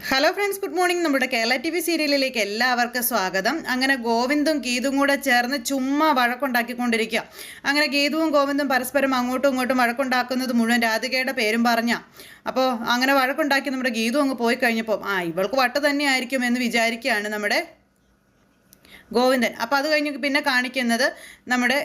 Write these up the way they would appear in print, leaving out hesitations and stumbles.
Hello friends, good morning. നമ്മുടെ Kerala T V സീരിയലിലേക്ക് എല്ലാവർക്കും സ്വാഗതം. അങ്ങനെ ഗോവിന്ദും ഗീതും കൂടെ ചേർന്ന് ചുമ്മാ വഴക്കുണ്ടാക്കിക്കൊണ്ടിരിക്കുക. അങ്ങനെ ഗീതുവും ഗോവിന്ദും പരസ്പരം അങ്ങോട്ടും ഇങ്ങോട്ടും വഴക്കുണ്ടാക്കുന്നത് മുഴുവൻ രാധികയുടെ പേരും പറഞ്ഞ. അപ്പോൾ അങ്ങനെ വഴക്കുണ്ടാക്കി നമ്മുടെ ഗീതു അങ്ങ് പോയി കഴിഞ്ഞപ്പോൾ ഇവൾക്ക് വട്ട് തന്നെയായിരിക്കും എന്ന് വിചാരിക്കുകയാണ് നമ്മുടെ ഗോവിന്ദൻ. അപ്പോൾ അത് കഴിഞ്ഞ് പിന്നെ കാണിക്കുന്നത് നമ്മുടെ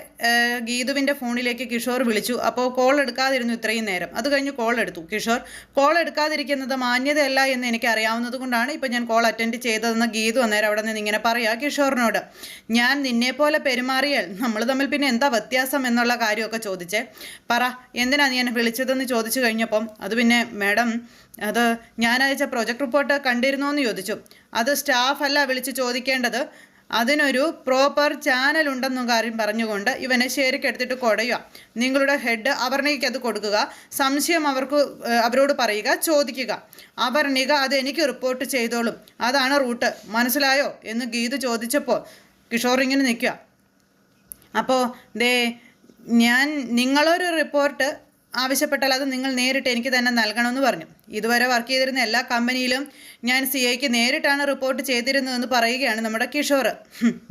ഗീതുവിൻ്റെ ഫോണിലേക്ക് കിഷോർ വിളിച്ചു. അപ്പോൾ കോൾ എടുക്കാതിരുന്നു ഇത്രയും നേരം. അത് കഴിഞ്ഞ് കോൾ എടുത്തു കിഷോർ. കോൾ എടുക്കാതിരിക്കുന്നത് മാന്യതയല്ല എന്ന് എനിക്ക് അറിയാവുന്നത് കൊണ്ടാണ് ഇപ്പോൾ ഞാൻ കോൾ അറ്റൻഡ് ചെയ്തതെന്ന് ഗീതു അന്നേരം അവിടെ നിന്ന് ഇങ്ങനെ പറയാം കിഷോറിനോട്. ഞാൻ നിന്നെപ്പോലെ പെരുമാറിയാൽ നമ്മൾ തമ്മിൽ പിന്നെ എന്താ വ്യത്യാസം എന്നുള്ള കാര്യമൊക്കെ ചോദിച്ചേ. പറ, എന്തിനാ നീ എന്നെ വിളിച്ചതെന്ന് ചോദിച്ചു കഴിഞ്ഞപ്പം അത് പിന്നെ മാഡം അത് ഞാൻ അയച്ച പ്രൊജക്ട് റിപ്പോർട്ട് കണ്ടിരുന്നോ എന്ന് ചോദിച്ചു. അത് സ്റ്റാഫല്ല വിളിച്ച് ചോദിക്കേണ്ടത്, അതിനൊരു പ്രോപ്പർ ചാനൽ ഉണ്ടെന്നും കാര്യം പറഞ്ഞുകൊണ്ട് ഇവനെ ശരിക്കെടുത്തിട്ട് കൊടയുക. നിങ്ങളുടെ ഹെഡ് അപർണികയ്ക്ക് അത് കൊടുക്കുക, സംശയം അവരോട് പറയുക, ചോദിക്കുക. അപർണിക അത് എനിക്ക് റിപ്പോർട്ട് ചെയ്തോളും, അതാണ് റൂട്ട്, മനസ്സിലായോ എന്ന് ഗീതു ചോദിച്ചപ്പോൾ കിഷോർ ഇങ്ങനെ നിൽക്കുക. അപ്പോൾ ഞാൻ നിങ്ങളൊരു റിപ്പോർട്ട് ആവശ്യപ്പെട്ടാൽ അത് നിങ്ങൾ നേരിട്ട് എനിക്ക് തന്നെ നൽകണമെന്ന് പറഞ്ഞു. ഇതുവരെ വർക്ക് ചെയ്തിരുന്ന എല്ലാ കമ്പനിയിലും ഞാൻ CIക്ക് നേരിട്ടാണ് റിപ്പോർട്ട് ചെയ്തിരുന്നതെന്ന് പറയുകയാണ് നമ്മുടെ കിഷോർ.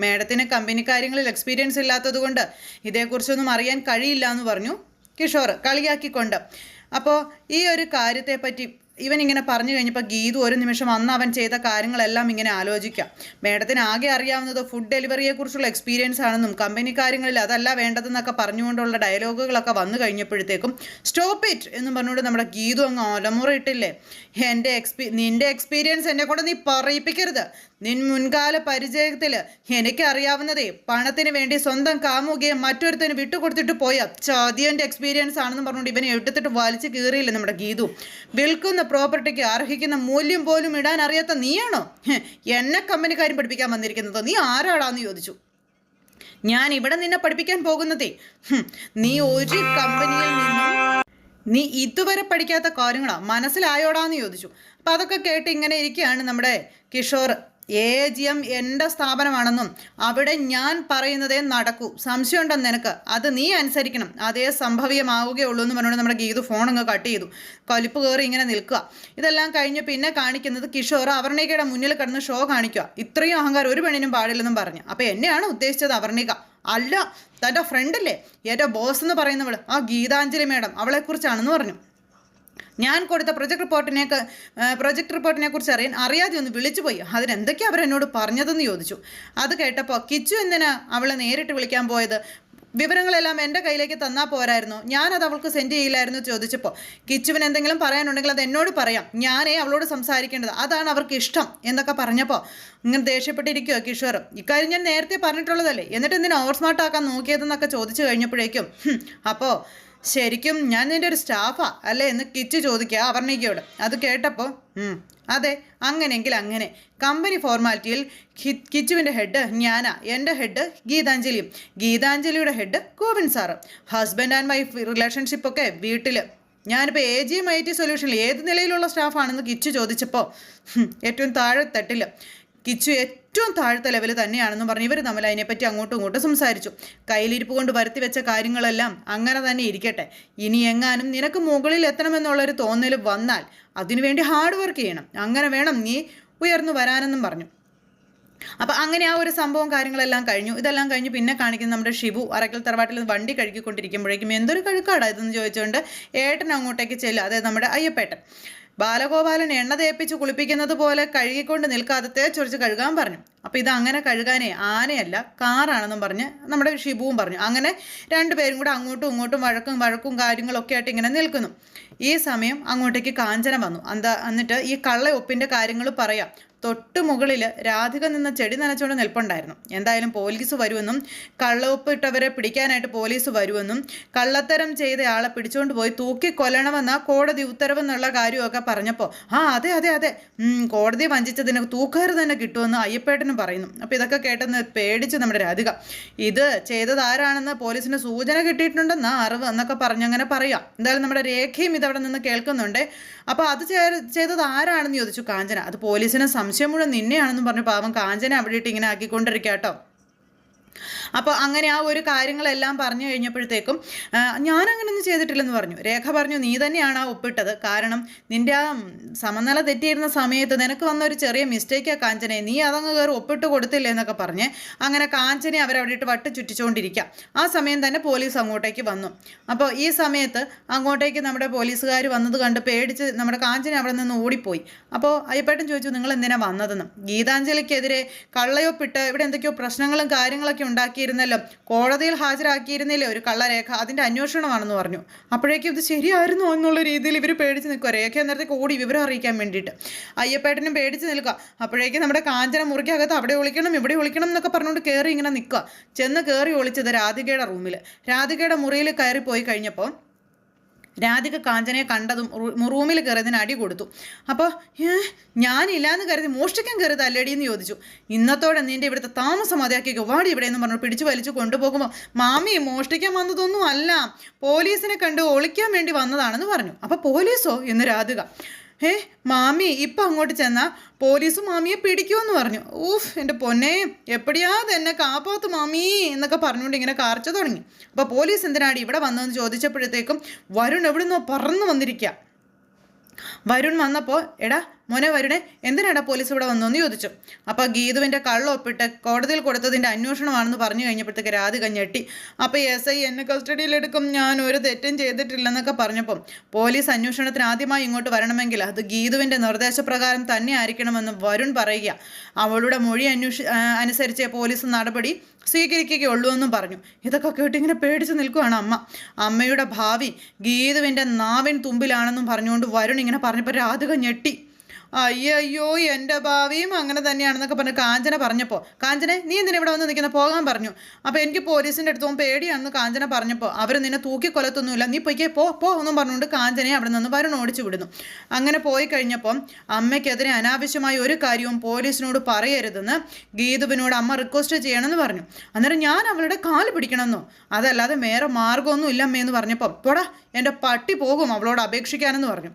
മേഡത്തിന് കമ്പനി കാര്യങ്ങളിൽ എക്സ്പീരിയൻസ് ഇല്ലാത്തത് കൊണ്ട് ഇതേക്കുറിച്ചൊന്നും അറിയാൻ കഴിയില്ല എന്ന് പറഞ്ഞു കിഷോർ കളിയാക്കിക്കൊണ്ട്. അപ്പോൾ ഈ ഒരു കാര്യത്തെപ്പറ്റി ഇവൻ ഇങ്ങനെ പറഞ്ഞു കഴിഞ്ഞപ്പോൾ ഗീതു ഒരു നിമിഷം അന്ന് അവൻ ചെയ്ത കാര്യങ്ങളെല്ലാം ഇങ്ങനെ ആലോചിക്കാം. മേഡത്തിന് ആകെ അറിയാവുന്നത് ഫുഡ് ഡെലിവറിയെക്കുറിച്ചുള്ള എക്സ്പീരിയൻസ് ആണെന്നും കമ്പനി കാര്യങ്ങളിൽ അതല്ല വേണ്ടതെന്നൊക്കെ പറഞ്ഞുകൊണ്ടുള്ള ഡയലോഗുകളൊക്കെ വന്നു കഴിഞ്ഞപ്പോഴത്തേക്കും സ്റ്റോപ്പ് ഇറ്റ് എന്നും പറഞ്ഞുകൊണ്ട് നമ്മുടെ ഗീതു അങ്ങ് അലമുറയിട്ടില്ലേ. നിൻ്റെ എക്സ്പീരിയൻസ് എന്നെ കൊണ്ട് നീ പറയിപ്പിക്കരുത്. മുൻകാല പരിചയത്തിൽ എനിക്കറിയാവുന്നതേ പണത്തിന് വേണ്ടി സ്വന്തം കാമുകയെ മറ്റൊരുത്തിന് വിട്ടുകൊടുത്തിട്ട് പോയ ചതിയൻ്റെ എക്സ്പീരിയൻസ് ആണെന്ന് പറഞ്ഞുകൊണ്ട് ഇവനെ എടുത്തിട്ട് വലിച്ചു കീറിയില്ലേ നമ്മുടെ ഗീതു. വിൽക്കുന്ന പ്രോപ്പർട്ടിക്ക് അർഹിക്കുന്ന മൂല്യം പോലും ഇടാൻ അറിയാത്ത നീയാണോ എന്നെ കമ്പനിക്കാരും പഠിപ്പിക്കാൻ വന്നിരിക്കുന്നത്? നീ ആരാടാന്ന് ചോദിച്ചു. ഞാൻ ഇവിടെ നിന്നെ പഠിപ്പിക്കാൻ പോകുന്നതേ നീ ഒരു കമ്പനിയിൽ നിന്നും നീ ഇതുവരെ പഠിക്കാത്ത കാര്യങ്ങളാ, മനസ്സിലായോടാന്ന് ചോദിച്ചു. അപ്പം അതൊക്കെ കേട്ട് ഇങ്ങനെ ഇരിക്കുകയാണ് നമ്മുടെ കിഷോർ. AGM എൻ്റെ സ്ഥാപനമാണെന്നും അവിടെ ഞാൻ പറയുന്നതേ നടക്കൂ, സംശയമുണ്ടെന്ന് നിനക്ക്, അത് നീ അനുസരിക്കണം, അതേ സംഭവ്യമാവുകയുള്ളൂ എന്ന് പറഞ്ഞുകൊണ്ട് നമ്മുടെ ഗീതു ഫോൺ അങ്ങ് കട്ട് ചെയ്തു. കലിപ്പ് കയറി ഇങ്ങനെ നിൽക്കുക. ഇതെല്ലാം കഴിഞ്ഞ് പിന്നെ കാണിക്കുന്നത് കിഷോർ അപർണികയുടെ മുന്നിൽ കിടന്ന് ഷോ കാണിക്കുക. ഇത്രയും അഹങ്കാരം ഒരു പെണ്ണിനും പാടില്ലെന്നും പറഞ്ഞു. അപ്പോൾ എന്നെയാണ് ഉദ്ദേശിച്ചത് അപർണിക അല്ല, തൻ്റെ ഫ്രണ്ടല്ലേ എൻ്റെ ബോസ് എന്ന് പറയുന്നവൾ, ആ ഗീതാഞ്ജലി മേഡം, അവളെക്കുറിച്ചാണെന്ന് പറഞ്ഞു. ഞാൻ കൊടുത്ത പ്രൊജക്ട് റിപ്പോർട്ടിനെ കുറിച്ച് അറിയാതെ ഒന്ന് വിളിച്ചു പോയി. അതിനെന്തൊക്കെയാണ് അവരെന്നോട് പറഞ്ഞതെന്ന് ചോദിച്ചു. അത് കേട്ടപ്പോൾ കിച്ചു എന്തിനാ അവളെ നേരിട്ട് വിളിക്കാൻ പോയത്? വിവരങ്ങളെല്ലാം എൻ്റെ കയ്യിലേക്ക് തന്നാൽ പോരായിരുന്നു, ഞാനത് അവൾക്ക് സെൻഡ് ചെയ്യില്ലായിരുന്നു ചോദിച്ചപ്പോൾ കിച്ചുവിന് എന്തെങ്കിലും പറയാനുണ്ടെങ്കിൽ അത് എന്നോട് പറയാം, ഞാനേ അവളോട് സംസാരിക്കേണ്ടത്, അതാണ് അവർക്ക് ഇഷ്ടം എന്നൊക്കെ പറഞ്ഞപ്പോൾ ഇങ്ങനെ ദേഷ്യപ്പെട്ടിരിക്കുമോ കിഷോർ. ഇക്കാര്യം ഞാൻ നേരത്തെ പറഞ്ഞിട്ടുള്ളതല്ലേ, എന്നിട്ട് എന്തിനാ ഓവർ സ്മാർട്ട് ആക്കാൻ നോക്കിയതെന്നൊക്കെ ചോദിച്ചു കഴിഞ്ഞപ്പോഴേക്കും അപ്പോൾ ശരിക്കും ഞാൻ നിൻ്റെ ഒരു സ്റ്റാഫാ അല്ലേ എന്ന് കിച്ചു ചോദിക്കുക അപർണികയോട്. അത് കേട്ടപ്പോൾ അതെ, അങ്ങനെയെങ്കിൽ അങ്ങനെ. കമ്പനി ഫോർമാലിറ്റിയിൽ കിച്ചുവിൻ്റെ ഹെഡ് ഞാനാ, എൻ്റെ ഹെഡ് ഗീതാഞ്ജലിയും, ഗീതാഞ്ജലിയുടെ head Govind sir. Husband and wife റിലേഷൻഷിപ്പൊക്കെ വീട്ടിൽ. ഞാനിപ്പോൾ AGM IT സൊല്യൂഷനിൽ ഏത് നിലയിലുള്ള സ്റ്റാഫാണെന്ന് കിച്ചു ചോദിച്ചപ്പോൾ ഏറ്റവും താഴെ തട്ടിൽ. കിച്ചു ഏറ്റവും താഴത്തെ ലെവൽ തന്നെയാണെന്ന് പറഞ്ഞ് ഇവർ തമ്മിൽ അതിനെപ്പറ്റി അങ്ങോട്ടും ഇങ്ങോട്ടും സംസാരിച്ചു. കയ്യിലിരിപ്പ് കൊണ്ട് വരുത്തി വെച്ച കാര്യങ്ങളെല്ലാം അങ്ങനെ തന്നെ ഇരിക്കട്ടെ. ഇനി എങ്ങാനും നിനക്ക് മുകളിൽ എത്തണമെന്നുള്ളൊരു തോന്നൽ വന്നാൽ അതിനുവേണ്ടി ഹാർഡ് വർക്ക് ചെയ്യണം, അങ്ങനെ വേണം നീ ഉയർന്നു വരാനെന്നും പറഞ്ഞു. അപ്പം അങ്ങനെ ആ ഒരു സംഭവം കാര്യങ്ങളെല്ലാം കഴിഞ്ഞു. ഇതെല്ലാം കഴിഞ്ഞ് പിന്നെ കാണിക്കുന്നത് നമ്മുടെ ഷിബു അറക്കൽ തറവാട്ടിൽ വണ്ടി കഴുകിക്കൊണ്ടിരിക്കുമ്പോഴേക്കും എന്തൊരു കഴുക്കാടാ ഇതെന്ന് ചോദിച്ചുകൊണ്ട് ഏട്ടൻ അങ്ങോട്ടേക്ക് ചെല്ലുക. അതായത് നമ്മുടെ അയ്യപ്പേട്ടൻ. ബാലഗോപാലൻ എണ്ണ തേപ്പിച്ച് കുളിപ്പിക്കുന്നത് പോലെ കഴുകിക്കൊണ്ട് നിൽക്കാതെ തേച്ചൊഴിച്ച് കഴുകാൻ പറഞ്ഞു. അപ്പോൾ ഇത് അങ്ങനെ കഴുകാനേ ആനയല്ല കാറാണെന്നും പറഞ്ഞ് നമ്മുടെ ഷിബുവും പറഞ്ഞു. അങ്ങനെ രണ്ടുപേരും കൂടെ അങ്ങോട്ടും ഇങ്ങോട്ടും വഴക്കും കാര്യങ്ങളൊക്കെ ആയിട്ട് ഇങ്ങനെ നിൽക്കുന്നു. ഈ സമയം അങ്ങോട്ടേക്ക് കാഞ്ചന വന്നു. എന്നിട്ട് ഈ കള്ള ഒപ്പിൻ്റെ കാര്യങ്ങൾ പറയാം. തൊട്ട് മുകളിൽ രാധിക നിന്ന ചെടി നനച്ചുകൊണ്ട് നിൽപ്പുണ്ടായിരുന്നു. എന്തായാലും പോലീസ് വരുമെന്നും കള്ളൊപ്പ് ഇട്ടവരെ പിടിക്കാനായിട്ട് പോലീസ് വരുമെന്നും കള്ളത്തരം ചെയ്ത ആളെ പിടിച്ചുകൊണ്ട് പോയി തൂക്കിക്കൊല്ലണമെന്ന കോടതി ഉത്തരവെന്നുള്ള കാര്യമൊക്കെ പറഞ്ഞപ്പോൾ അതെ അതെ അതെ കോടതി വഞ്ചിച്ചതിന് തൂക്കാറ് തന്നെ കിട്ടുമെന്ന് അയ്യപ്പേട്ടനും പറയുന്നു. അപ്പോൾ ഇതൊക്കെ കേട്ടെന്ന് പേടിച്ച് നമ്മുടെ രാധിക. ഇത് ചെയ്തത് ആരാണെന്ന് പോലീസിന് സൂചന കിട്ടിയിട്ടുണ്ടെന്നാ അറിവ് എന്നൊക്കെ പറഞ്ഞങ്ങനെ പറയാം. എന്തായാലും നമ്മുടെ രേഖയും ഇതവിടെ നിന്ന് കേൾക്കുന്നുണ്ട്. അപ്പോൾ അത് ചെയ്തത് ആരാണെന്ന് ചോദിച്ചു കാഞ്ചന. അത് പോലീസിന് സംശയം മുഴുവൻ നിന്നെയാണെന്ന് പറഞ്ഞു പാവം കാഞ്ചന അവിടെ ഇട്ട് ഇങ്ങനെ ആക്കിക്കൊണ്ടിരിക്കുക കേട്ടോ. അപ്പോൾ അങ്ങനെ ആ ഒരു കാര്യങ്ങളെല്ലാം പറഞ്ഞു കഴിഞ്ഞപ്പോഴത്തേക്കും ഞാനങ്ങനെയൊന്നും ചെയ്തിട്ടില്ലെന്ന് പറഞ്ഞു. രേഖ പറഞ്ഞു, നീ തന്നെയാണ് ആ ഒപ്പിട്ടത്. കാരണം നിൻ്റെ ആ സമനില തെറ്റിയിരുന്ന സമയത്ത് നിനക്ക് വന്ന ഒരു ചെറിയ മിസ്റ്റേക്കാ കാഞ്ചനെ, നീ അതങ്ങ് കയറി ഒപ്പിട്ട് കൊടുത്തില്ലേ എന്നൊക്കെ പറഞ്ഞ് അങ്ങനെ കാഞ്ചനെ അവരവിടെ ഇട്ട് വട്ട് ചുറ്റിച്ചുകൊണ്ടിരിക്കുക. ആ സമയം തന്നെ പോലീസ് അങ്ങോട്ടേക്ക് വന്നു. അപ്പോൾ ഈ സമയത്ത് അങ്ങോട്ടേക്ക് നമ്മുടെ പോലീസുകാർ വന്നത് കണ്ട് പേടിച്ച് നമ്മുടെ കാഞ്ചന അവിടെ നിന്ന് ഓടിപ്പോയി. അപ്പോൾ അയ്യപ്പേട്ടൻ ചോദിച്ചു, നിങ്ങൾ എന്തിനാണ് വന്നതെന്ന്. ഗീതാഞ്ജലിക്കെതിരെ കള്ളയൊപ്പിട്ട് ഇവിടെ എന്തൊക്കെയോ പ്രശ്നങ്ങളും കാര്യങ്ങളൊക്കെ ഉണ്ടാക്കിയിരുന്നല്ലോ, കോടതിയിൽ ഹാജരാക്കിയിരുന്നില്ലേ ഒരു കള്ളരേഖ, അതിൻ്റെ അന്വേഷണമാണെന്ന് പറഞ്ഞു. അപ്പോഴേക്കും ഇത് ശരിയായിരുന്നു എന്നുള്ള രീതിയിൽ ഇവർ പേടിച്ച് നിൽക്കുക. രേഖ നേരത്തേക്ക് ഓടി വിവരം അറിയിക്കാൻ വേണ്ടിയിട്ട്. അയ്യപ്പേട്ടനും പേടിച്ച് നിൽക്കുക. അപ്പോഴേക്കും നമ്മുടെ കാഞ്ചന മുറിക്കകത്ത് അവിടെ ഒളിക്കണം ഇവിടെ ഒളിക്കണം എന്നൊക്കെ പറഞ്ഞുകൊണ്ട് കയറി ഇങ്ങനെ നിൽക്കുക. ചെന്ന് കയറി ഒളിച്ചത് രാധികയുടെ റൂമിൽ. രാധികയുടെ മുറിയിൽ കയറി പോയി കഴിഞ്ഞപ്പോൾ രാധിക കാഞ്ചനയെ കണ്ടതും റൂമിൽ കയറിയതിന് അടി കൊടുത്തു. അപ്പോൾ ഞാനില്ലാന്ന് കരുതി മോഷ്ടിക്കാൻ കയറിയത് അല്ലേടി എന്ന് ചോദിച്ചു. ഇന്നത്തോടെ നിൻ്റെ ഇവിടുത്തെ താമസം മതിയാക്കിക്കോ, വാടി ഇവിടെ എന്ന് പറഞ്ഞു പിടിച്ചു വലിച്ചു കൊണ്ടുപോകുമ്പോൾ മാമി മോഷ്ടിക്കാൻ വന്നതൊന്നും അല്ല, പോലീസിനെ കണ്ട് ഒളിക്കാൻ വേണ്ടി വന്നതാണെന്ന് പറഞ്ഞു. അപ്പോൾ പോലീസോ എന്ന് രാധിക. മാമി ഇപ്പം അങ്ങോട്ട് ചെന്നാൽ പോലീസ് മാമിയെ പിടിക്കുമെന്ന് പറഞ്ഞു. ഊഫ് എൻ്റെ പൊന്നെ, എപ്പടിയാ തന്നെ കാപ്പാത്ത് മാമി എന്നൊക്കെ പറഞ്ഞുകൊണ്ട് ഇങ്ങനെ കാർച്ച തുടങ്ങി. അപ്പോൾ പോലീസ് എന്തിനാണ് ഇവിടെ വന്നതെന്ന് ചോദിച്ചപ്പോഴത്തേക്കും വരുൺ എവിടെ നിന്നോ പറന്നു വന്നിരിക്കുക. വരുൺ വന്നപ്പോൾ എടാ മോനെ വരുണേ എന്തിനാടാ പോലീസ് ഇവിടെ വന്നു എന്ന് ചോദിച്ചു. അപ്പോൾ ഗീതുവിൻ്റെ കള്ളൊപ്പിട്ട് കോടതിയിൽ കൊടുത്തതിൻ്റെ അന്വേഷണമാണെന്ന് പറഞ്ഞു കഴിഞ്ഞപ്പോഴത്തേക്ക് രാധിക ഞെട്ടി. അപ്പോൾ SI എന്നെ കസ്റ്റഡിയിലെടുക്കും, ഞാൻ ഒരു തെറ്റും ചെയ്തിട്ടില്ലെന്നൊക്കെ പറഞ്ഞപ്പം പോലീസ് അന്വേഷണത്തിന് ആദ്യമായി ഇങ്ങോട്ട് വരണമെങ്കിൽ അത് ഗീതുവിൻ്റെ നിർദ്ദേശപ്രകാരം തന്നെ ആയിരിക്കണമെന്ന് വരുൺ പറയുക. അവളുടെ മൊഴി അനുസരിച്ച് പോലീസ് നടപടി സ്വീകരിക്കുകയുള്ളൂ എന്നും പറഞ്ഞു. ഇതൊക്കെ കേട്ട് ഇങ്ങനെ പേടിച്ച് നിൽക്കുകയാണ് അമ്മ. അമ്മയുടെ ഭാവി ഗീതുവിൻ്റെ നാവിൻ തുമ്പിലാണെന്നും പറഞ്ഞുകൊണ്ട് വരുൺ ഇങ്ങനെ പറഞ്ഞപ്പോൾ രാധിക ഞെട്ടി. അയ്യോ എൻ്റെ ഭാവിയും അങ്ങനെ തന്നെയാണെന്നൊക്കെ പറഞ്ഞ് കാഞ്ചന പറഞ്ഞപ്പോൾ, കാഞ്ചന നീ എന്തിനാ ഇവിടെ വന്ന് നിൽക്കുന്ന, പോകാൻ പറഞ്ഞു. അപ്പോൾ എനിക്ക് പോലീസിൻ്റെ അടുത്ത് പോകുമ്പോൾ പേടിയാണെന്ന് കാഞ്ചന പറഞ്ഞപ്പോൾ അവർ നിന്നെ തൂക്കിക്കൊലത്തൊന്നുമില്ല, നീ പൊയ്ക്കേ പോ എന്നും പറഞ്ഞുകൊണ്ട് കാഞ്ചനയെ അവിടെ നിന്ന് വരുൺ ഓടിച്ചു വിടുന്നു. അങ്ങനെ പോയി കഴിഞ്ഞപ്പം അമ്മയ്ക്കെതിരെ അനാവശ്യമായ ഒരു കാര്യവും പോലീസിനോട് പറയരുതെന്ന് ഗീതുവിനോട് അമ്മ റിക്വസ്റ്റ് ചെയ്യണമെന്ന് പറഞ്ഞു. അന്നേരം ഞാൻ അവളുടെ കാല് പിടിക്കണമെന്നോ, അതല്ലാതെ വേറെ മാർഗമൊന്നും ഇല്ല അമ്മയെന്ന് പറഞ്ഞപ്പം പോടാ എൻ്റെ പട്ടി പോകും അവളോട് അപേക്ഷിക്കാനെന്ന് പറഞ്ഞു.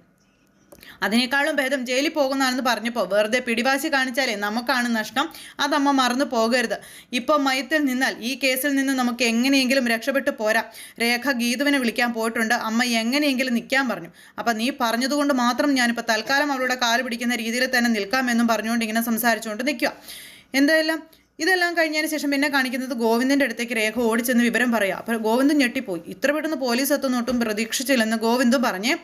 അതിനേക്കാളും ഭേദം ജയിലിൽ പോകുന്നതാണെന്ന് പറഞ്ഞപ്പോൾ വെറുതെ പിടിവാശി കാണിച്ചാലേ നമുക്കാണ് നഷ്ടം, അതമ്മ മറന്നു പോകരുത്. ഇപ്പോൾ മയത്തിൽ നിന്നാൽ ഈ കേസിൽ നിന്ന് നമുക്ക് എങ്ങനെയെങ്കിലും രക്ഷപ്പെട്ടു പോരാ. രേഖ ഗീതുവിനെ വിളിക്കാൻ പോയിട്ടുണ്ട്, അമ്മ എങ്ങനെയെങ്കിലും നിൽക്കാൻ പറഞ്ഞു. അപ്പം നീ പറഞ്ഞതുകൊണ്ട് മാത്രം ഞാനിപ്പോൾ തൽക്കാലം അവളുടെ കാല് പിടിക്കുന്ന രീതിയിൽ തന്നെ നിൽക്കാമെന്നും പറഞ്ഞുകൊണ്ട് ഇങ്ങനെ സംസാരിച്ചുകൊണ്ട് നിൽക്കുക. എന്തായാലും ഇതെല്ലാം കഴിഞ്ഞതിന് ശേഷം പിന്നെ കാണിക്കുന്നത് ഗോവിന്ദൻ്റെ അടുത്തേക്ക് രേഖ ഓടിച്ചെന്ന് വിവരം പറയാം. അപ്പോൾ ഗോവിന്ദൻ ഞെട്ടിപ്പോയി. ഇത്ര പെട്ടെന്ന് പോലീസ് എത്തുന്നൊട്ടും പ്രതീക്ഷിച്ചില്ലെന്ന് ഗോവിന്ദും പറഞ്ഞ്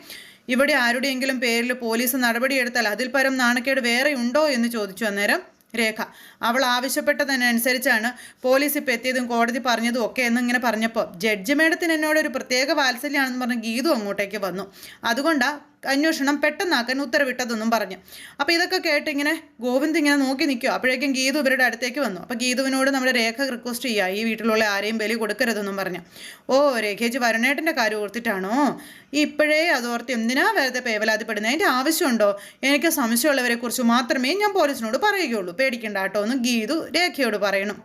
ഇവിടെ ആരുടെയെങ്കിലും പേരിൽ പോലീസ് നടപടിയെടുത്താൽ അതിൽ പരം നാണക്കേട് വേറെ ഉണ്ടോ എന്ന് ചോദിച്ചു. അന്നേരം രേഖ അവൾ ആവശ്യപ്പെട്ടതിനനുസരിച്ചാണ് പോലീസ് ഇപ്പോൾ എത്തിയതും കോടതി പറഞ്ഞതും ഒക്കെ എന്നിങ്ങനെ പറഞ്ഞപ്പോൾ ജഡ്ജി മേഡത്തിന് എന്നോടൊരു പ്രത്യേക വാത്സല്യമാണെന്ന് പറഞ്ഞ് ഗീതു അങ്ങോട്ടേക്ക് വന്നു. അതുകൊണ്ടാണ് അന്വേഷണം പെട്ടെന്നാക്കാൻ ഉത്തരവിട്ടതെന്നും പറഞ്ഞു. അപ്പോൾ ഇതൊക്കെ കേട്ട് ഇങ്ങനെ ഗോവിന്ദ് ഇങ്ങനെ നോക്കി നിൽക്കുക. അപ്പോഴേക്കും ഗീതു ഇവരുടെ അടുത്തേക്ക് വന്നു. അപ്പോൾ ഗീതുവിനോട് നമ്മുടെ രേഖ റിക്വസ്റ്റ് ചെയ്യുക, ഈ വീട്ടിലുള്ള ആരെയും ബലി കൊടുക്കരുതെന്നും പറഞ്ഞു. ഓ രേഖേജി വരുണേട്ടൻ്റെ കാര്യം ഓർത്തിട്ടാണോ? ഇപ്പോഴേ അതോർത്ത് എന്തിനാ വെറുതെ പേവലാതിപ്പെടുന്നത്, അതിൻ്റെ ആവശ്യമുണ്ടോ? എനിക്ക് സംശയമുള്ളവരെക്കുറിച്ച് മാത്രമേ ഞാൻ പോലീസിനോട് പറയുകയുള്ളൂ, പേടിക്കണ്ട കേട്ടോ എന്ന് ഗീതു രേഖയോട് പറയണം.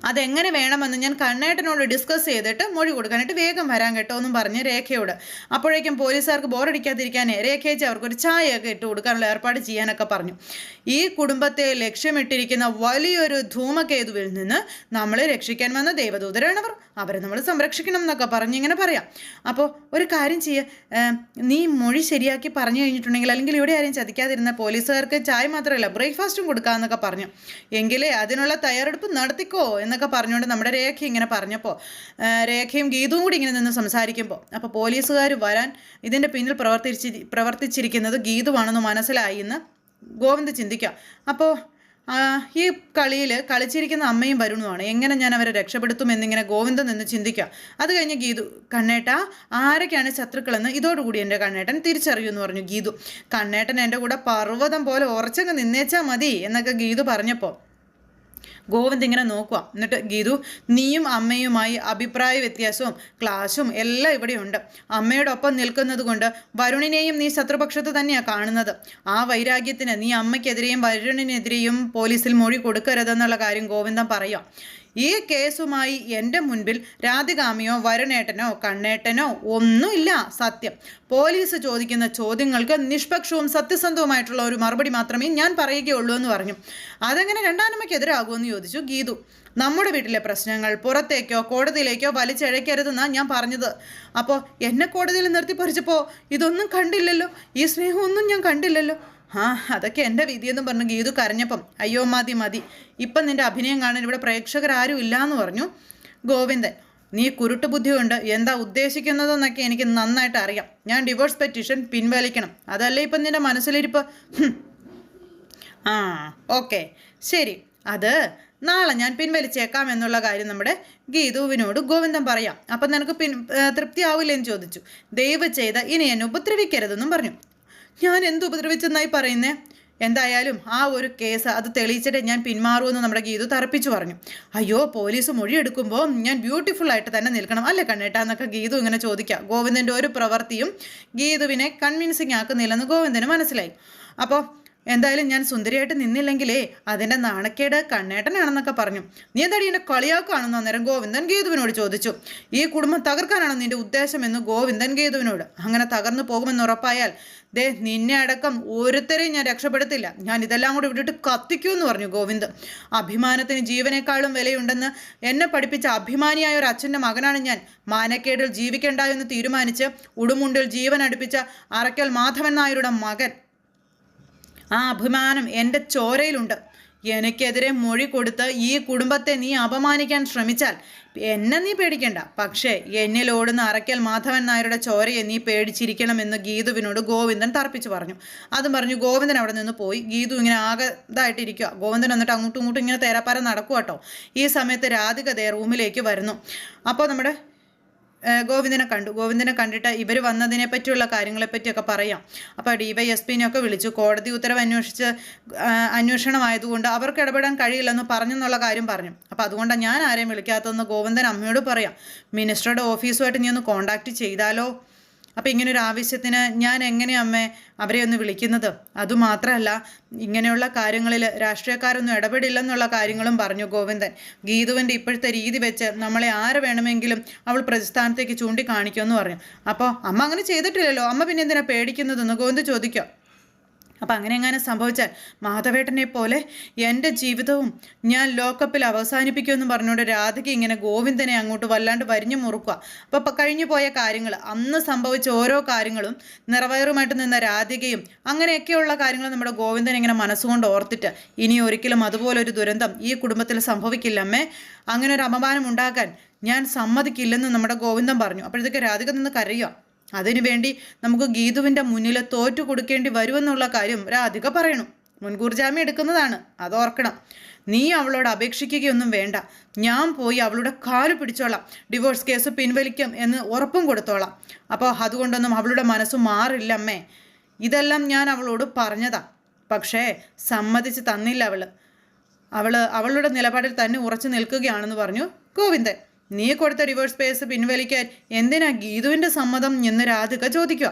അതെങ്ങനെ വേണമെന്ന് ഞാൻ കണ്ണേട്ടനോട് ഡിസ്കസ് ചെയ്തിട്ട് മൊഴി കൊടുക്കാനായിട്ട് വേഗം വരാൻ കേട്ടോ എന്നും പറഞ്ഞ് രേഖയോട്. അപ്പോഴേക്കും പോലീസുകാർക്ക് ബോറടിക്കാതിരിക്കാനേ രേഖയേച്ച് അവർക്കൊരു ചായയൊക്കെ ഇട്ട് കൊടുക്കാനുള്ള ഏർപ്പാട് ചെയ്യാനൊക്കെ പറഞ്ഞു. ഈ കുടുംബത്തെ ലക്ഷ്യമിട്ടിരിക്കുന്ന വലിയൊരു ധൂമകേതുവിൽ നിന്ന് നമ്മളെ രക്ഷിക്കാൻ വന്ന ദൈവദൂതരാണവർ, അവരെ നമ്മൾ സംരക്ഷിക്കണം എന്നൊക്കെ പറഞ്ഞിങ്ങനെ പറയാം. അപ്പോൾ ഒരു കാര്യം നീ മൊഴി ശരിയാക്കി പറഞ്ഞു കഴിഞ്ഞിട്ടുണ്ടെങ്കിൽ, അല്ലെങ്കിൽ ഇവിടെ ആരെയും ചതിക്കാതിരുന്ന പോലീസുകാർക്ക് ചായ മാത്രമല്ല ബ്രേക്ക്ഫാസ്റ്റും കൊടുക്കാമെന്നൊക്കെ പറഞ്ഞു. എങ്കിലേ അതിനുള്ള തയ്യാറെടുപ്പ് നടത്തിക്കോ എന്നൊക്കെ പറഞ്ഞുകൊണ്ട് നമ്മുടെ രേഖ ഇങ്ങനെ പറഞ്ഞപ്പോൾ രേഖയും ഗീതവും കൂടി ഇങ്ങനെ നിന്ന് സംസാരിക്കുമ്പോൾ അപ്പോൾ പോലീസുകാർ വരാൻ ഇതിൻ്റെ പിന്നിൽ പ്രവർത്തിച്ചിരിക്കുന്നത് ഗീതുവാണെന്ന് മനസ്സിലായി എന്ന് ഗോവിന്ദ് ചിന്തിക്കാം. അപ്പോൾ ഈ കളിയിൽ കളിച്ചിരിക്കുന്ന അമ്മയും വരുണുമാണ്, എങ്ങനെ ഞാൻ അവരെ രക്ഷപ്പെടുത്തും എന്നിങ്ങനെ ഗോവിന്ദൻ നിന്ന് ചിന്തിക്കുക. അത് കഴിഞ്ഞ് ഗീതു, കണ്ണേട്ടാ ആരൊക്കെയാണ് ശത്രുക്കളെന്ന് ഇതോടുകൂടി എൻ്റെ കണ്ണേട്ടൻ തിരിച്ചറിയുമെന്ന് പറഞ്ഞു ഗീതു. കണ്ണേട്ടൻ എൻ്റെ കൂടെ പർവ്വതം പോലെ ഉറച്ചങ്ങ് നിന്നേച്ചാൽ മതി എന്നൊക്കെ ഗീതു പറഞ്ഞപ്പോൾ ഗോവിന്ദ് ഇങ്ങനെ നോക്കുക. എന്നിട്ട് ഗീതു, നീയും അമ്മയുമായി അഭിപ്രായ വ്യത്യാസവും ക്ലാഷും എല്ലാം ഇവിടെയുണ്ട്. അമ്മയോടൊപ്പം നിൽക്കുന്നത് കൊണ്ട് വരുണിനെയും നീ ശത്രുപക്ഷത്ത് തന്നെയാണ് കാണുന്നത്. ആ വൈരാഗ്യത്തിന് നീ അമ്മയ്ക്കെതിരെയും വരുണിനെതിരെയും പോലീസിൽ മൊഴി കൊടുക്കരുതെന്നുള്ള കാര്യം ഗോവിന്ദൻ പറയാം. ഈ കേസുമായി എൻ്റെ മുൻപിൽ രാധികാമിയോ വരുണേട്ടനോ കണ്ണേട്ടനോ ഒന്നുമില്ല. സത്യം. പോലീസ് ചോദിക്കുന്ന ചോദ്യങ്ങൾക്ക് നിഷ്പക്ഷവും സത്യസന്ധവുമായിട്ടുള്ള ഒരു മറുപടി മാത്രമേ ഞാൻ പറയുകയുള്ളൂ എന്ന് പറഞ്ഞു. അതെങ്ങനെ രണ്ടാനമ്മയ്ക്കെതിരാകുമെന്ന് ചോദിച്ചു ഗീതു. നമ്മുടെ വീട്ടിലെ പ്രശ്നങ്ങൾ പുറത്തേക്കോ കോടതിയിലേക്കോ വലിച്ചഴക്കരുതെന്നാണ് ഞാൻ പറഞ്ഞത്. അപ്പോൾ എന്നെ കോടതിയിൽ നിർത്തിപ്പറിച്ചപ്പോൾ ഇതൊന്നും കണ്ടില്ലല്ലോ, ഈ സ്നേഹമൊന്നും ഞാൻ കണ്ടില്ലല്ലോ. അതൊക്കെ എൻ്റെ വിധിയെന്ന് പറഞ്ഞു ഗീതു കരഞ്ഞപ്പം. അയ്യോ മതി മതി, ഇപ്പം നിൻ്റെ അഭിനയം കാണാൻ ഇവിടെ പ്രേക്ഷകരാരും ഇല്ലയെന്ന് പറഞ്ഞു ഗോവിന്ദൻ. നീ കുരുട്ട് ബുദ്ധി കൊണ്ട് എന്താ ഉദ്ദേശിക്കുന്നതെന്നൊക്കെ എനിക്ക് നന്നായിട്ട് അറിയാം. ഞാൻ ഡിവോഴ്സ് പെറ്റീഷൻ പിൻവലിക്കണം, അതല്ലേ ഇപ്പം നിൻ്റെ മനസ്സിലിരിപ്പ്? ഓക്കെ ശരി, അത് നാളെ ഞാൻ പിൻവലിച്ചേക്കാം എന്നുള്ള കാര്യം നമ്മുടെ ഗീതുവിനോട് ഗോവിന്ദൻ പറയാം. അപ്പം നിനക്ക് തൃപ്തിയാവില്ലെന്ന് ചോദിച്ചു. ദയവ് ചെയ്ത് ഇനി എന്നെ ഉപദ്രവിക്കരുതെന്നും പറഞ്ഞു. ഞാൻ എന്ത് ഉപദ്രവിച്ചെന്നായി പറയുന്നേ? എന്തായാലും ആ ഒരു കേസ് അത് തെളിയിച്ചിട്ട് ഞാൻ പിന്മാറുമെന്ന് നമ്മുടെ ഗീതു തറപ്പിച്ചു പറഞ്ഞു. അയ്യോ, പോലീസ് മൊഴിയെടുക്കുമ്പോൾ ഞാൻ ബ്യൂട്ടിഫുൾ ആയിട്ട് തന്നെ നിൽക്കണം അല്ലേ കണ്ണേട്ടാ എന്നൊക്കെ ഗീതു ഇങ്ങനെ ചോദിക്കുക. ഗോവിന്ദൻ്റെ ഒരു പ്രവൃത്തിയും ഗീതുവിനെ കൺവിൻസിങ് ആക്കുന്നില്ലെന്ന് ഗോവിന്ദന് മനസ്സിലായി. അപ്പോൾ എന്തായാലും ഞാൻ സുന്ദരിയായിട്ട് നിന്നില്ലെങ്കിലേ അതിൻ്റെ നാണക്കേട് കണ്ണേട്ടനാണെന്നൊക്കെ പറഞ്ഞു. നീ എന്താടി എന്നെ കളിയാക്കുകയാണെന്ന് അന്നേരം ഗോവിന്ദൻ ഗീതുവിനോട് ചോദിച്ചു. ഈ കുടുംബം തകർക്കാനാണോ നിന്റെ ഉദ്ദേശമെന്ന് ഗോവിന്ദൻ ഗീതുവിനോട്. അങ്ങനെ തകർന്നു പോകുമെന്ന് ഉറപ്പായാൽ നിന്നെ അടക്കം ഓരോരുത്തരെയും ഞാൻ രക്ഷപ്പെടുത്തില്ല, ഞാൻ ഇതെല്ലാം കൂടി വിട്ടിട്ട് കത്തിക്കുമെന്ന് പറഞ്ഞു ഗോവിന്ദ്. അഭിമാനത്തിന് ജീവനേക്കാളും വിലയുണ്ടെന്ന് എന്നെ പഠിപ്പിച്ച അഭിമാനിയായ ഒരു അച്ഛൻ്റെ മകനാണ് ഞാൻ. മാനക്കേടിൽ ജീവിക്കണ്ട എന്ന് തീരുമാനിച്ച് ഉടുമുണ്ടിൽ ജീവൻ അടുപ്പിച്ച അറക്കൽ മാധവൻ നായരുടെ മകൻ. ആ അഭിമാനം എൻ്റെ ചോരയിലുണ്ട്. എനിക്കെതിരെ മൊഴി കൊടുത്ത് ഈ കുടുംബത്തെ നീ അപമാനിക്കാൻ ശ്രമിച്ചാൽ എന്നെ നീ പേടിക്കണ്ട, പക്ഷേ എന്നിലോടുന്ന അറക്കൽ മാധവൻ നായരുടെ ചോരയെ നീ പേടിച്ചിരിക്കണമെന്ന് ഗീതുവിനോട് ഗോവിന്ദൻ തർപ്പിച്ചു പറഞ്ഞു. അതും പറഞ്ഞു ഗോവിന്ദൻ അവിടെ നിന്ന് പോയി. ഗീതു ഇങ്ങനെ ആകതായിട്ടിരിക്കുക. ഗോവിന്ദൻ എന്നിട്ട് അങ്ങോട്ടും ഇങ്ങോട്ടും ഇങ്ങനെ തേരാപ്പാര നടക്കുക കേട്ടോ. ഈ സമയത്ത് രാധിക റൂമിലേക്ക് വരുന്നു. അപ്പോൾ നമ്മുടെ ഗോവിന്ദനെ കണ്ടിട്ട് ഇവർ വന്നതിനെ പറ്റിയുള്ള കാര്യങ്ങളെപ്പറ്റിയൊക്കെ പറയാം. അപ്പോൾ DYSPനെയൊക്കെ വിളിച്ചു. കോടതി ഉത്തരവ് അന്വേഷണമായതുകൊണ്ട് അവർക്ക് ഇടപെടാൻ കഴിയില്ലെന്ന് പറഞ്ഞെന്നുള്ള കാര്യം പറഞ്ഞു. അപ്പോൾ അതുകൊണ്ടാണ് ഞാൻ ആരെയും വിളിക്കാത്തതെന്ന് ഗോവിന്ദൻ അമ്മയോട് പറയാം. മിനിസ്റ്ററുടെ ഓഫീസുമായിട്ട് നീ ഒന്ന് കോണ്ടാക്ട് ചെയ്താലോ? അപ്പോൾ ഇങ്ങനൊരു ആവശ്യത്തിന് ഞാൻ എങ്ങനെയാണ് അമ്മേ അവരെ ഒന്ന് വിളിക്കുന്നത്? അതുമാത്രമല്ല, ഇങ്ങനെയുള്ള കാര്യങ്ങളിൽ രാഷ്ട്രീയക്കാരൊന്നും ഇടപെടില്ലെന്നുള്ള കാര്യങ്ങളും പറഞ്ഞു ഗോവിന്ദൻ. ഗീതുവിൻ്റെ ഇപ്പോഴത്തെ രീതി വെച്ച് നമ്മളെ ആര് വേണമെങ്കിലും അവൾ പ്രതിസ്ഥാനത്തേക്ക് ചൂണ്ടിക്കാണിക്കുമെന്ന് പറഞ്ഞു. അപ്പോൾ അമ്മ അങ്ങനെ ചെയ്തിട്ടില്ലല്ലോ, അമ്മ പിന്നെ എന്തിനാ പേടിക്കുന്നതെന്ന് ഗോവിന്ദൻ ചോദിക്കാം. അപ്പം അങ്ങനെ എങ്ങനെ സംഭവിച്ചാൽ മാധവേട്ടനെ പോലെ എൻ്റെ ജീവിതവും ഞാൻ ലോക്കപ്പിൽ അവസാനിപ്പിക്കുമെന്ന് പറഞ്ഞുകൊണ്ട് രാധിക ഇങ്ങനെ ഗോവിന്ദനെ അങ്ങോട്ട് വല്ലാണ്ട് വരിഞ്ഞു മുറുക്കുക. അപ്പോൾ കഴിഞ്ഞു പോയ കാര്യങ്ങൾ, അന്ന് സംഭവിച്ച ഓരോ കാര്യങ്ങളും നിറവയറുമായിട്ട് നിന്ന രാധികയും അങ്ങനെയൊക്കെയുള്ള കാര്യങ്ങൾ നമ്മുടെ ഗോവിന്ദൻ ഇങ്ങനെ മനസ്സുകൊണ്ട് ഓർത്തിട്ട് ഇനി ഒരിക്കലും അതുപോലൊരു ദുരന്തം ഈ കുടുംബത്തിൽ സംഭവിക്കില്ലമ്മേ, അങ്ങനെ ഒരു അപമാനം ഉണ്ടാക്കാൻ ഞാൻ സമ്മതിക്കില്ലെന്ന് നമ്മുടെ ഗോവിന്ദൻ പറഞ്ഞു. അപ്പോഴത്തേക്ക് രാധിക നിന്ന് കരയുക. അതിനുവേണ്ടി നമുക്ക് ഗീതുവിൻ്റെ മുന്നിൽ തോറ്റു കൊടുക്കേണ്ടി വരുമെന്നുള്ള കാര്യം രാധിക പറയണു. മുൻകൂർ ജാമ്യം എടുക്കുന്നതാണ്, അതോർക്കണം. നീ അവളോട് അപേക്ഷിക്കുകയൊന്നും വേണ്ട, ഞാൻ പോയി അവളുടെ കാല് പിടിച്ചോളാം, ഡിവോഴ്സ് കേസ് പിൻവലിക്കും എന്ന് ഉറപ്പും കൊടുത്തോളാം. അപ്പോൾ അതുകൊണ്ടൊന്നും അവളുടെ മനസ്സ് മാറില്ലമ്മേ. ഇതെല്ലാം ഞാൻ അവളോട് പറഞ്ഞതാ, പക്ഷേ സമ്മതിച്ച് തന്നില്ല അവളുടെ നിലപാടിൽ തന്നെ ഉറച്ചു നിൽക്കുകയാണെന്ന് പറഞ്ഞു ഗോവിന്ദൻ. നീ കൊടുത്ത ഡിവോഴ്സ് കേസ് പിൻവലിക്കാൻ എന്തിനാ ഗീതുവിൻ്റെ സമ്മതം എന്ന് രാധിക ചോദിക്കുക.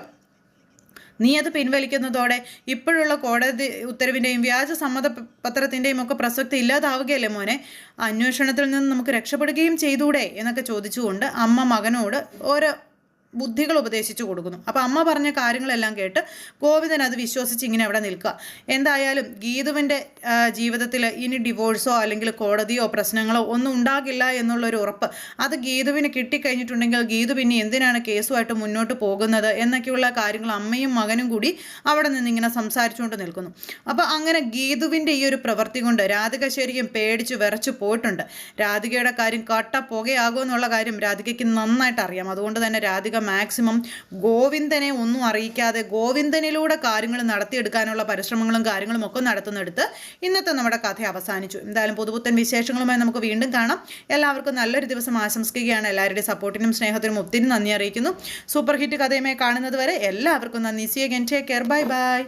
നീ അത് പിൻവലിക്കുന്നതോടെ ഇപ്പോഴുള്ള കോടതി ഉത്തരവിൻ്റെയും വ്യാജ സമ്മതപത്രത്തിൻ്റെയും ഒക്കെ പ്രസക്തി ഇല്ലാതാവുകയല്ലേ മോനെ? അന്വേഷണത്തിൽ നിന്ന് നമുക്ക് രക്ഷപ്പെടുകയും ചെയ്തൂടെ എന്നൊക്കെ ചോദിച്ചുകൊണ്ട് അമ്മ മകനോട് ഓരോ ബുദ്ധികൾ ഉപദേശിച്ചു കൊടുക്കുന്നു. അപ്പോൾ അമ്മ പറഞ്ഞ കാര്യങ്ങളെല്ലാം കേട്ട് ഗോവിന്ദൻ അത് വിശ്വസിച്ച് ഇങ്ങനെ അവിടെ നിൽക്കുക. എന്തായാലും ഗീതുവിൻ്റെ ജീവിതത്തിൽ ഇനി ഡിവോഴ്സോ അല്ലെങ്കിൽ കോടതിയോ പ്രശ്നങ്ങളോ ഒന്നും ഉണ്ടാകില്ല എന്നുള്ളൊരു ഉറപ്പ് അത് ഗീതുവിന് കിട്ടിക്കഴിഞ്ഞിട്ടുണ്ടെങ്കിൽ ഗീതു പിന്നെ എന്തിനാണ് കേസുമായിട്ട് മുന്നോട്ട് പോകുന്നത് എന്നൊക്കെയുള്ള കാര്യങ്ങൾ അമ്മയും മകനും കൂടി അവിടെ നിന്നിങ്ങനെ സംസാരിച്ചുകൊണ്ട് നിൽക്കുന്നു. അപ്പോൾ അങ്ങനെ ഗീതുവിൻ്റെ ഈ ഒരു പ്രവൃത്തി കൊണ്ട് രാധിക ശരിക്കും പേടിച്ച് വിറച്ചു പോയിട്ടുണ്ട്. രാധികയുടെ കാര്യം കട്ട പുകയാകുമെന്നുള്ള കാര്യം രാധികയ്ക്ക് നന്നായിട്ട് അറിയാം. അതുകൊണ്ട് തന്നെ രാധിക മാക്സിമം ഗോവിന്ദനെ ഒന്നും അറിയിക്കാതെ ഗോവിന്ദനിലൂടെ കാര്യങ്ങൾ നടത്തിയെടുക്കാനുള്ള പരിശ്രമങ്ങളും കാര്യങ്ങളും ഒക്കെ നടത്തുന്നെടുത്ത് ഇന്നത്തെ നമ്മുടെ കഥ അവസാനിച്ചു. എന്തായാലും പുതുപുത്തൻ വിശേഷങ്ങളുമായി നമുക്ക് വീണ്ടും കാണാം. എല്ലാവർക്കും നല്ലൊരു ദിവസം ആശംസിക്കുകയാണ്. എല്ലാവരുടെയും സപ്പോർട്ടിനും സ്നേഹത്തിനും ഒത്തിരി നന്ദി അറിയിക്കുന്നു. സൂപ്പർ ഹിറ്റ് കഥയുമായി കാണുന്നത് വരെ എല്ലാവർക്കും നന്ദി. See again. Take care. Bye by.